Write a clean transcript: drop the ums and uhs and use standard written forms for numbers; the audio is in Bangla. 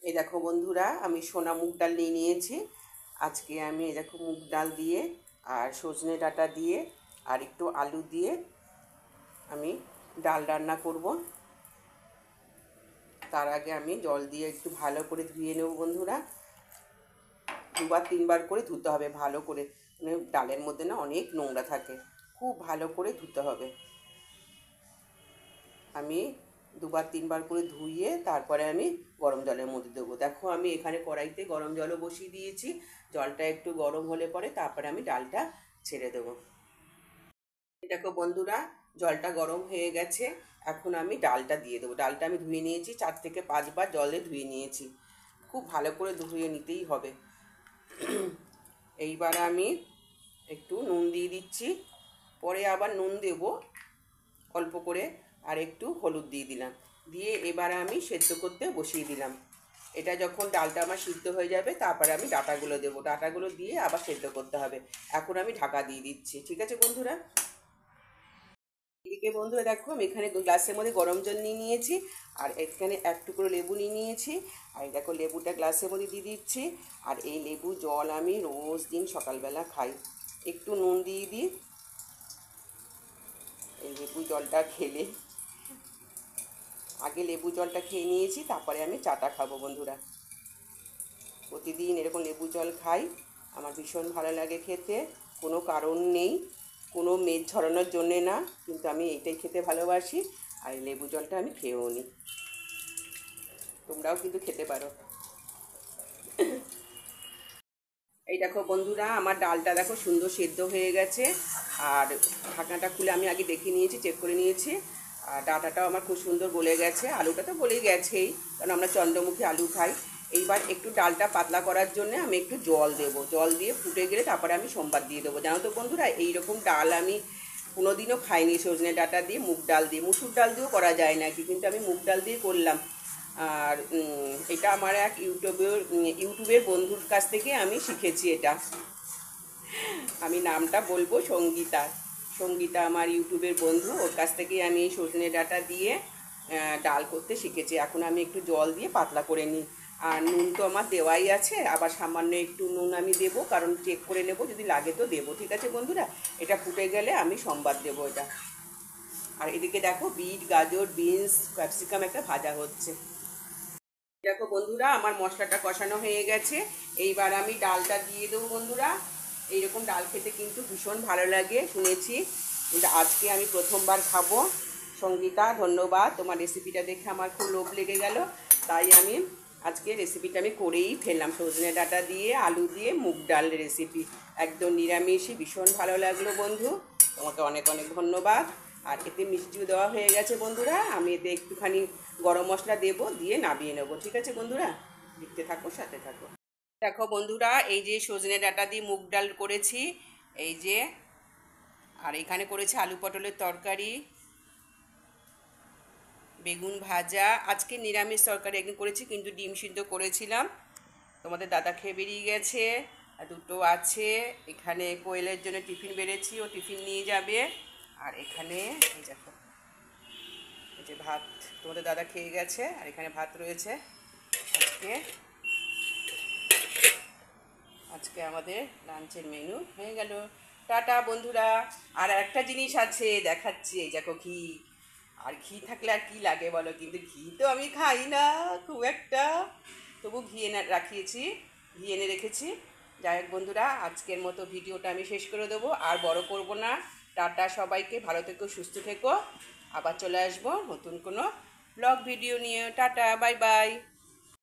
এই দেখো বন্ধুরা, আমি সোনা মুগ ডাল নিয়ে নিয়েছি। আজকে আমি এই দেখো মুগ ডাল দিয়ে আর সজনে ডাঁটা দিয়ে আর একটু আলু দিয়ে আমি ডাল রান্না করব। তার আগে আমি জল দিয়ে একটু ভালো করে ধুয়ে নেব বন্ধুরা। দুবার তিনবার করে ধুতে হবে ভালো করে, মানে ডালের মধ্যে না অনেক নোংরা থাকে, খুব ভালো করে ধুতে হবে। আমি দুবার তিনবার করে ধুয়ে তারপরে আমি গরম জলের মধ্যে দেবো। দেখো আমি এখানে কড়াইতে গরম জলও বসিয়ে দিয়েছি। জলটা একটু গরম হলে পরে তারপরে আমি ডালটা ছেড়ে দেবো। দেখো বন্ধুরা, জলটা গরম হয়ে গেছে। এখন আমি ডালটা দিয়ে দেবো। ডালটা আমি ধুয়ে নিয়েছি, 4 থেকে 5 বার জলে ধুয়ে নিয়েছি। খুব ভালো করে ধুয়ে নিতেই হবে। এইবার আমি একটু নুন দিয়ে দিচ্ছি, পরে আবার নুন দেব অল্প করে, আর একটু হলুদ দিয়ে দিলাম। দিয়ে এবার আমি সেদ্ধ করতে বসিয়ে দিলাম। এটা যখন ডালটা আমার সিদ্ধ হয়ে যাবে তারপরে আমি ডাঁটাগুলো দেবো। ডাঁটাগুলো দিয়ে আবার সেদ্ধ করতে হবে। এখন আমি ঢাকা দিয়ে দিচ্ছি। ঠিক আছে বন্ধুরা। এদিকে বন্ধুরা দেখো, আমি এখানে গ্লাসের মধ্যে গরম জল নিয়ে নিয়েছি, আর এখানে এক টুকরো লেবু নিয়ে নিয়েছি। আর দেখো লেবুটা গ্লাসের মধ্যে দিয়ে দিচ্ছি। আর এই লেবু জল আমি রোজ দিন সকালবেলা খাই। একটু নুন দিয়ে দিই। এই লেবু জলটা খেলে, আগে লেবু জলটা খেয়ে নিয়েছি, তারপরে আমি চাটা খাবো বন্ধুরা। প্রতিদিন এরকম লেবু জল খাই, আমার ভীষণ ভালো লাগে খেতে। কোনো কারণ নেই, কোনো মেদ ঝরানোর জন্যে না, কিন্তু আমি এইটাই খেতে ভালোবাসি। আর এই লেবু জলটা আমি খেয়েও নিই। তোমরাও কিন্তু খেতে পারো। এই দেখো বন্ধুরা, আমার ডালটা দেখো সুন্দর সেদ্ধ হয়ে গেছে। আর ঢাকনাটা খুলে আমি আগে দেখে নিয়েছি, চেক করে নিয়েছি। আর ডাঁটাটাও আমার খুব সুন্দর গলে গেছে। আলুটা তো গলেই গেছেই, কারণ আমরা চন্দ্রমুখী আলু খাই। এইবার একটু ডালটা পাতলা করার জন্য আমি একটু জল দেবো। জল দিয়ে ফুটে গেলে তারপরে আমি সোমবার দিয়ে দেবো। জানো তো বন্ধুরা, এইরকম ডাল আমি কোনোদিনও খাইনি। সজনে ডাঁটা দিয়ে মুগ ডাল দিয়ে, মুসুর ডাল দিয়েও করা যায় নাকি, কিন্তু আমি মুগ ডাল দিয়ে করলাম। আর এটা আমার এক ইউটিউবের বন্ধুর কাছ থেকে আমি শিখেছি এটা। আমি নামটা বলবো, সঙ্গীতা। সঙ্গীতা আমার ইউটিউবের বন্ধু, ওর কাছ থেকেই আমি এই সজনে ডাঁটা দিয়ে ডাল করতে শিখেছি। এখন আমি একটু জল দিয়ে পাতলা করে নিই। আর নুন তো আমার দেওয়াই আছে, আবার সামান্য একটু নুন আমি দেবো, কারণ চেক করে নেব, যদি লাগে তো দেবো। ঠিক আছে বন্ধুরা, এটা ফুটে গেলে আমি সোমবার দেবো এটা। আর এদিকে দেখো বিট, গাজর, বিনস, ক্যাপসিকাম একটা ভাজা হচ্ছে। দেখো বন্ধুরা, আমার মশলাটা কষানো হয়ে গেছে। এইবার আমি ডালটা দিয়ে দেবো বন্ধুরা। এইরকম ডাল খেতে কিন্তু ভীষণ ভালো লাগে শুনেছি, কিন্তু আজকে আমি প্রথমবার খাবো। সঙ্গীতা, ধন্যবাদ। তোমার রেসিপিটা দেখে আমার খুব লোভ লেগে গেল, তাই আমি আজকে রেসিপিটা আমি করেই ফেললাম। সজনে ডাঁটা দিয়ে আলু দিয়ে মুগ ডাল রেসিপি, একদম নিরামিষই, ভীষণ ভালো লাগলো বন্ধু। তোমাকে অনেক অনেক ধন্যবাদ। আর এতে মিষ্টিও দেওয়া হয়ে গেছে বন্ধুরা। আমি এতে একটুখানি গরম মশলা দেবো, দিয়ে নামিয়ে নেবো। ঠিক আছে বন্ধুরা, দেখতে থাকো, সাথে থাকো। দেখো বন্ধুরা, এই যে সজনে ডাঁটা দিয়ে মুগ ডাল করেছি, এই যে। আর এখানে করেছি আলু পটলের তরকারি, বেগুন ভাজা। আজকে নিরামিষ তরকারি একদিন করেছি, কিন্তু ডিম সিদ্ধ করেছিলাম। তোমাদের দাদা খেয়ে বেরিয়ে গেছে, আর দুটো আছে। এখানে কোয়েলের জন্য টিফিন বেড়েছি, ও টিফিন নিয়ে যাবে। আর এখানে এই দেখো, এই যে ভাত, তোমাদের দাদা খেয়ে গেছে, আর এখানে ভাত রয়েছে। আজকে আজকে আমাদের লাঞ্চের মেনু হয়ে গেল। টাটা বন্ধুরা। আর একটা জিনিস আছে, দেখাচ্ছি। এই দেখো ঘি। আর ঘি থাকলে আর কি লাগে বলো, কিন্তু ঘি তো আমি খাই না খুব একটা, তবু ঘি এনে রেখেছি। যাই হোক বন্ধুরা, আজকের মতো ভিডিওটা আমি শেষ করে দেবো, আর বড় করব না। টাটা সবাইকে, ভালো থেকো, সুস্থ থেকো। আবার চলে আসবো নতুন কোনো ব্লগ ভিডিও নিয়ে। Tata, bye bye.